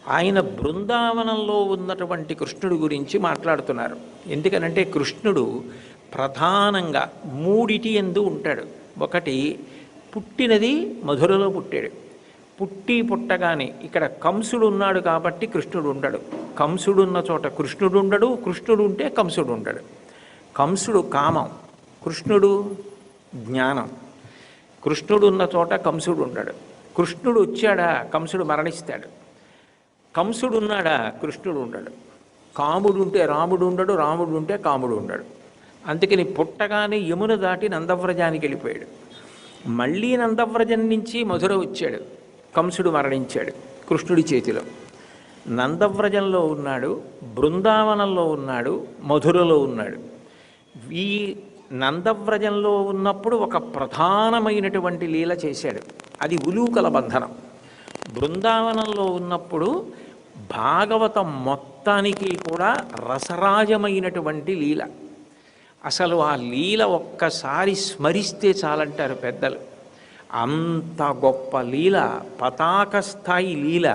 ఆయన బృందావనంలో ఉన్నటువంటి కృష్ణుడి గురించి మాట్లాడుతున్నారు. ఎందుకనంటే కృష్ణుడు ప్రధానంగా మూడిటి యందు ఉంటాడు. ఒకటి, పుట్టినది మధురలో పుట్టాడు. పుట్టి పుట్టగానే ఇక్కడ కంసుడు ఉన్నాడు కాబట్టి కృష్ణుడు ఉండడు. కంసుడు ఉన్న చోట కృష్ణుడు ఉండడు, కృష్ణుడు ఉంటే కంసుడు ఉండడు. కంసుడు కామం, కృష్ణుడు జ్ఞానం. కృష్ణుడు ఉన్న చోట కంసుడు ఉండడు. కృష్ణుడు వచ్చాడా కంసుడు మరణిస్తాడు. కంసుడు ఉన్నాడా కృష్ణుడు ఉండడు. కాముడు ఉంటే రాముడు ఉండడు, రాముడు ఉంటే కాముడు ఉండడు. అందుకని పుట్టగానే యమున దాటి నందవ్రజానికి వెళ్ళిపోయాడు. మళ్ళీ నందవ్రజం నుంచి మధుర వచ్చాడు. కంసుడు మరణించాడు కృష్ణుడి చేతిలో. నందవ్రజంలో ఉన్నాడు, బృందావనంలో ఉన్నాడు, మధురలో ఉన్నాడు. ఈ నందవ్రజంలో ఉన్నప్పుడు ఒక ప్రధానమైనటువంటి లీల చేశాడు, అది ఉలూకల బంధనం. బృందావనంలో ఉన్నప్పుడు భాగవతం మొత్తానికి కూడా రసరాజమైనటువంటి లీల. అసలు ఆ లీల ఒక్కసారి స్మరిస్తే చాలంటారు పెద్దలు. అంత గొప్ప లీల, పతాక స్థాయి లీల.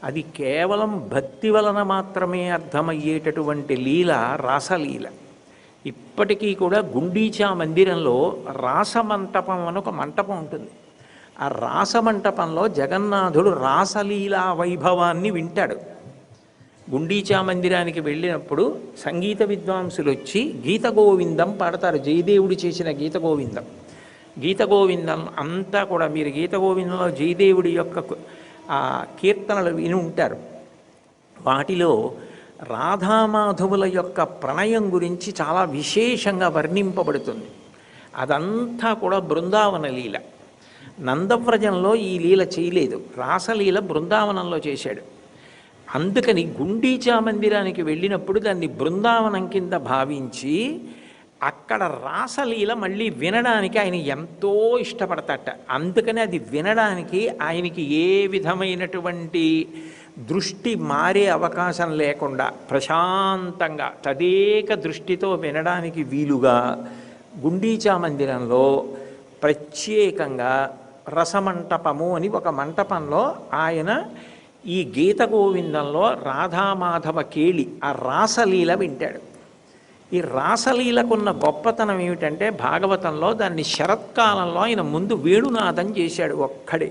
అది కేవలం భక్తి వలన మాత్రమే అర్థమయ్యేటటువంటి లీల రాసలీల. ఇప్పటికీ కూడా గుండీచా మందిరంలో రాసమంటపం అని ఒక మంటపం ఉంటుంది. ఆ రాసమంటపంలో జగన్నాథుడు రాసలీలా వైభవాన్ని వింటాడు. గుండీచా మందిరానికి వెళ్ళినప్పుడు సంగీత విద్వాంసులు వచ్చి గీతగోవిందం పాడతారు. జయదేవుడు చేసిన గీతగోవిందం. గీతగోవిందం అంతా కూడా మీరు గీతగోవిందంలో జయదేవుడి యొక్క కీర్తనలు విని ఉంటారు. వాటిలో రాధామాధవుల యొక్క ప్రణయం గురించి చాలా విశేషంగా వర్ణింపబడుతుంది. అదంతా కూడా బృందావన లీల. నందవ్రజంలో ఈ లీల చేయలేదు, రాసలీల బృందావనంలో చేశాడు. అందుకని గుండీచా మందిరానికి వెళ్ళినప్పుడు దాన్ని బృందావనం కింద భావించి అక్కడ రాసలీల మళ్ళీ వినడానికి ఆయన ఎంతో ఇష్టపడతాట. అందుకని అది వినడానికి ఆయనకి ఏ విధమైనటువంటి దృష్టి మారే అవకాశం లేకుండా ప్రశాంతంగా తదేక దృష్టితో వినడానికి వీలుగా గుండీచా మందిరంలో ప్రత్యేకంగా రసమంటపము అని ఒక మంటపంలో ఆయన ఈ గీత గోవిందంలో రాధామాధవ కేళి ఆ రాసలీల వింటాడు. ఈ రాసలీలకున్న గొప్పతనం ఏమిటంటే భాగవతంలో దాన్ని శరత్కాలంలో ఆయన ముందు వేణునాదం చేశాడు ఒక్కడే.